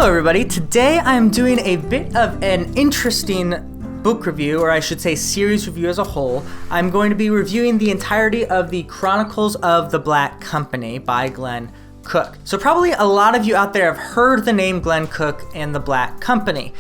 Hello everybody, today I'm doing a bit of an interesting book review, or I should say series review as a whole. I'm going to be reviewing the entirety of the Chronicles of the Black Company by Glen Cook. So probably a lot of you out there have heard the name Glen Cook and the Black Company.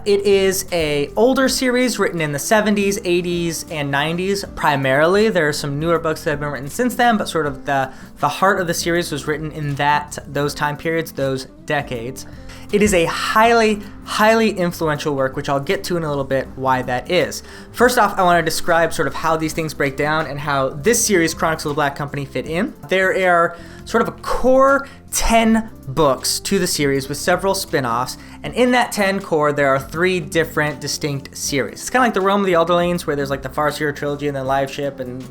It is a older series written in the 70s, 80s, and 90s primarily. There are some newer books that have been written since then, but sort of the heart of the series was written in those time periods, those decades. It is a highly influential work, which I'll get to in a little bit why that is. First off, I want to describe sort of how these things break down and how this series, Chronicles of the Black Company, fit in. There are sort of a core 10 books to the series with several spin-offs, and in that 10 core, there are 3 different distinct series. It's kind of like the Realm of the Elderlings, where there's like the Farseer trilogy and then Live Ship and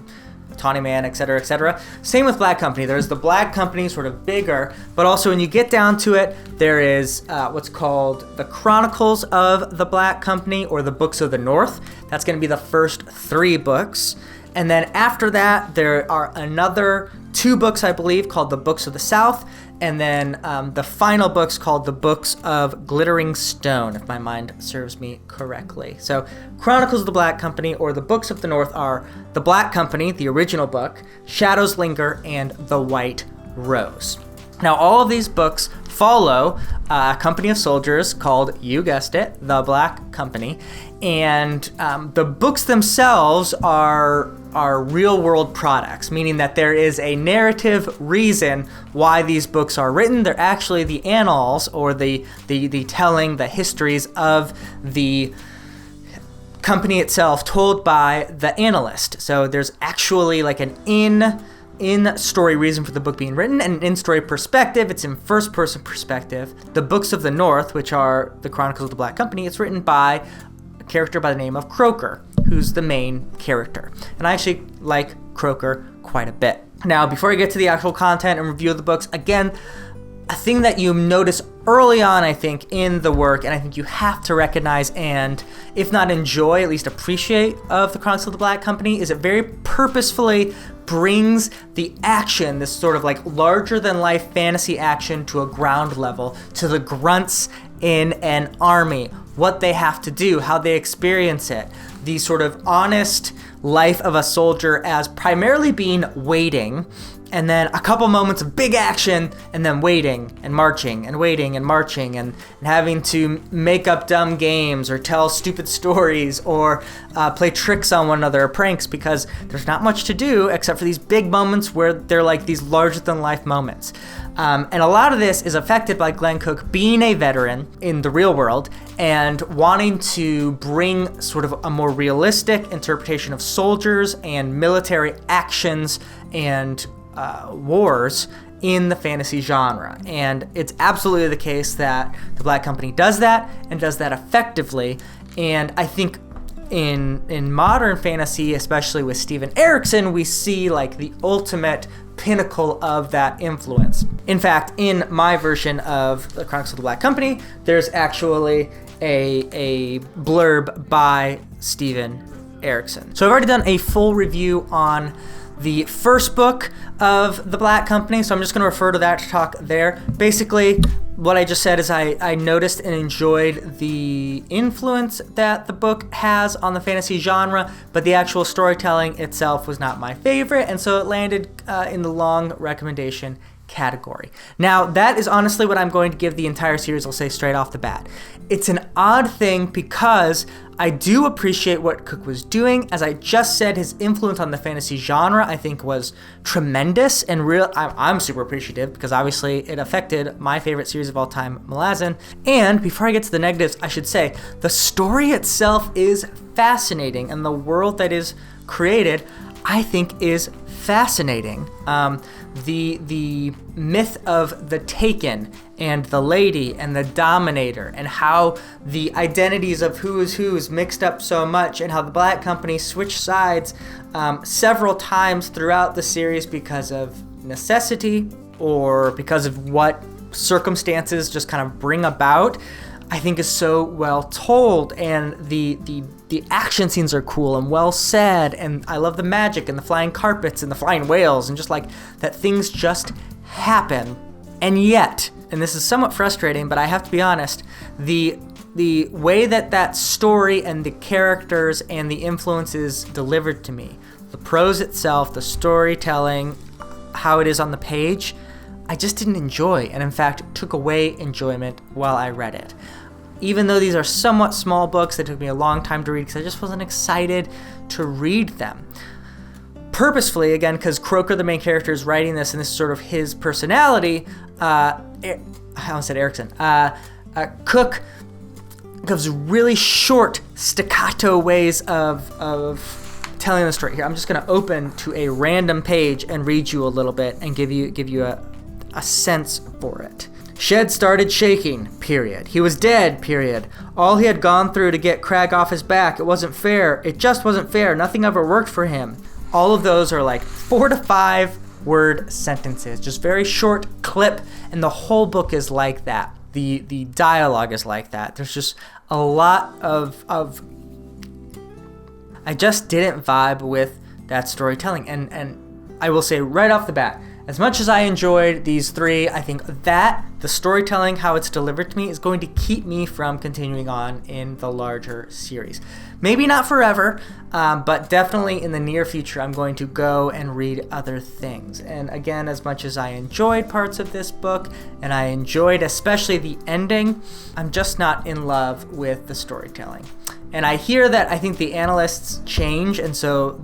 Tawny Man, etc., etc. Same with Black Company. There's the Black Company, sort of bigger, but also when you get down to it, there is what's called the Chronicles of the Black Company, or the Books of the North. That's going to be the first 3 books. And then after that, there are another 2 books, I believe, called the Books of the South, and then the final book's called the Books of Glittering Stone, if my mind serves me correctly. So Chronicles of the Black Company, or the Books of the North, are the Black Company, the original book, Shadows Linger, and The White Rose. Now, all of these books follow a company of soldiers called, you guessed it, the Black Company, and the books themselves are real-world products, meaning that there is a narrative reason why these books are written. They're actually the annals, or the telling, the histories of the company itself told by the analyst. So there's actually like an in-story reason for the book being written, and an in-story perspective. It's in first-person perspective. The Books of the North, which are the Chronicles of the Black Company, it's written by a character by the name of Croker, who's the main character. And I actually like Croker quite a bit. Now, before I get to the actual content and review of the books, again, a thing that you notice early on, I think, in the work, and I think you have to recognize and, if not enjoy, at least appreciate of the Chronicles of the Black Company, is it very purposefully brings the action, this sort of like larger-than-life fantasy action, to a ground level, to the grunts in an army, what they have to do, how they experience it, the sort of honest life of a soldier as primarily being waiting, and then a couple moments of big action, and then waiting and marching and waiting and marching and having to make up dumb games or tell stupid stories or play tricks on one another or pranks, because there's not much to do except for these big moments where they're like these larger-than-life moments. And a lot of this is affected by Glen Cook being a veteran in the real world and wanting to bring sort of a more realistic interpretation of soldiers and military actions and wars in the fantasy genre. And it's absolutely the case that the Black Company does that, and does that effectively. And I think in modern fantasy, especially with Steven Erikson, we see like the ultimate pinnacle of that influence. In fact, in my version of the Chronicles of the Black Company, there's actually a blurb by Steven Erikson. So I've already done a full review on the first book of the Black Company, so I'm just going to refer to that to talk there. Basically, what I just said is I noticed and enjoyed the influence that the book has on the fantasy genre, but the actual storytelling itself was not my favorite, and so it landed in the long recommendation category. Now, that is honestly what I'm going to give the entire series, I'll say straight off the bat. It's an odd thing because I do appreciate what Cook was doing. As I just said, his influence on the fantasy genre, I think, was tremendous, and I'm super appreciative because obviously it affected my favorite series of all time, Malazan. And before I get to the negatives, I should say the story itself is fascinating, and the world that is created, I think, is fascinating. The myth of the Taken and the Lady and the Dominator, and how the identities of who is mixed up so much, and how the Black Company switched sides several times throughout the series because of necessity or because of what circumstances just kind of bring about, I think is so well told, and the action scenes are cool and well said, and I love the magic and the flying carpets and the flying whales, and just like that things just happen. And yet, and this is somewhat frustrating, but I have to be honest, the way that story and the characters and the influences delivered to me, the prose itself, the storytelling, how it is on the page, I just didn't enjoy, and in fact took away enjoyment while I read it. Even though these are somewhat small books that took me a long time to read because I just wasn't excited to read them. Purposefully, again, because Croker, the main character, is writing this, and this is sort of his personality, I almost said Erickson, Cook gives really short staccato ways of telling the story. Here, I'm just going to open to a random page and read you a little bit and give you a sense for it. Shed started shaking, period. He was dead, period. All he had gone through to get Crag off his back, it wasn't fair. It just wasn't fair. Nothing ever worked for him. All of those are like 4 to 5 word sentences, just very short clip, and the whole book is like that. The dialogue is like that. There's just a lot of I just didn't vibe with that storytelling, and I will say right off the bat, as much as I enjoyed these 3, I think that the storytelling, how it's delivered to me, is going to keep me from continuing on in the larger series. Maybe not forever, but definitely in the near future, I'm going to go and read other things. And again, as much as I enjoyed parts of this book, and I enjoyed especially the ending, I'm just not in love with the storytelling. And I hear that I think the analysts change, and so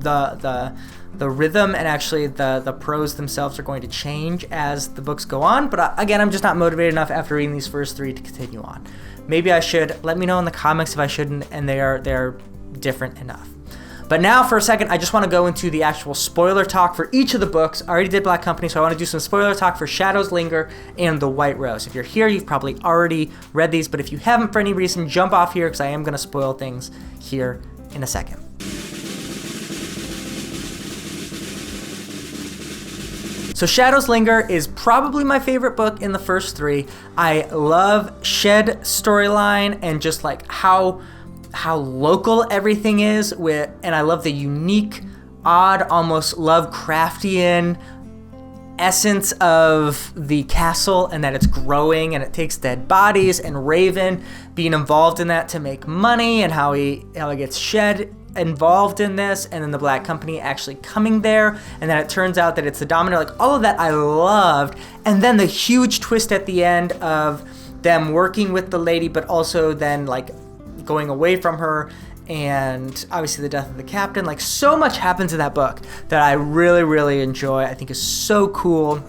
the rhythm and actually the prose themselves are going to change as the books go on. But again, I'm just not motivated enough after reading these first 3 to continue on. Maybe I should. Let me know in the comments if I shouldn't, and they're different enough. But now for a second, I just want to go into the actual spoiler talk for each of the books. I already did Black Company, so I want to do some spoiler talk for Shadows, Linger, and The White Rose. If you're here, you've probably already read these, but if you haven't for any reason, jump off here because I am going to spoil things here in a second. So Shadows Linger is probably my favorite book in the first 3. I love Shed storyline and just like how local everything is and I love the unique, odd, almost Lovecraftian essence of the castle, and that it's growing and it takes dead bodies, and Raven being involved in that to make money, and how he gets Shed involved in this, and then the Black Company actually coming there, and then it turns out that it's the Dominator. Like, all of that I loved, and then the huge twist at the end of them working with the lady, but also then like going away from her, and obviously the death of the captain. Like, so much happens in that book that I really, really enjoy. I think is so cool.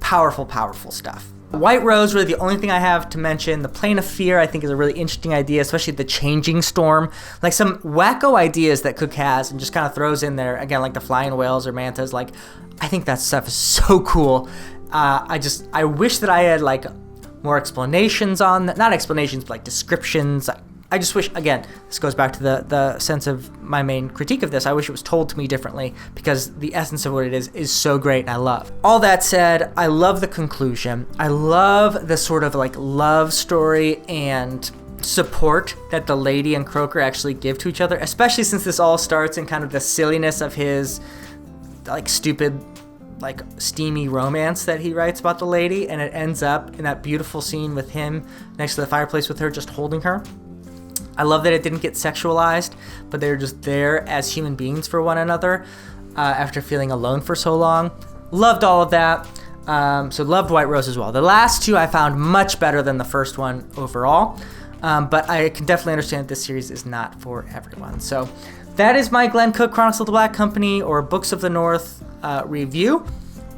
Powerful stuff. White Rose, really the only thing I have to mention. The Plane of Fear, I think, is a really interesting idea, especially the Changing Storm. Like, some wacko ideas that Cook has and just kind of throws in there. Again, like the flying whales or mantas. Like, I think that stuff is so cool. I wish that I had, like, more explanations on that. Not explanations, but, like, descriptions. I just wish, again, this goes back to the sense of my main critique of this. I wish it was told to me differently, because the essence of what it is so great and I love. All that said, I love the conclusion. I love the sort of like love story and support that the lady and Croker actually give to each other, especially since this all starts in kind of the silliness of his like stupid, like steamy romance that he writes about the lady, and it ends up in that beautiful scene with him next to the fireplace with her just holding her. I love that it didn't get sexualized, but they're just there as human beings for one another after feeling alone for so long. Loved all of that. So loved White Rose as well. The last 2 I found much better than the first one overall, but I can definitely understand that this series is not for everyone. So that is my Glen Cook Chronicles of the Black Company, or Books of the North review.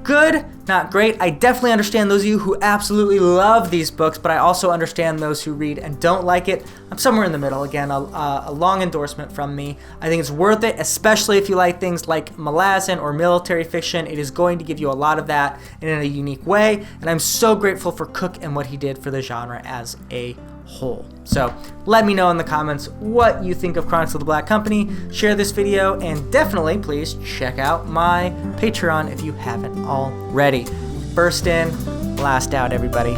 Good, not great. I definitely understand those of you who absolutely love these books, but I also understand those who read and don't like it. I'm somewhere in the middle. Again, a long endorsement from me. I think it's worth it, especially if you like things like Malazan or military fiction. It is going to give you a lot of that in a unique way, and I'm so grateful for Cook and what he did for the genre as a whole. So let me know in the comments what you think of Chronicles of the Black Company. Share this video, and definitely please check out my Patreon if you haven't already. First in, last out, everybody.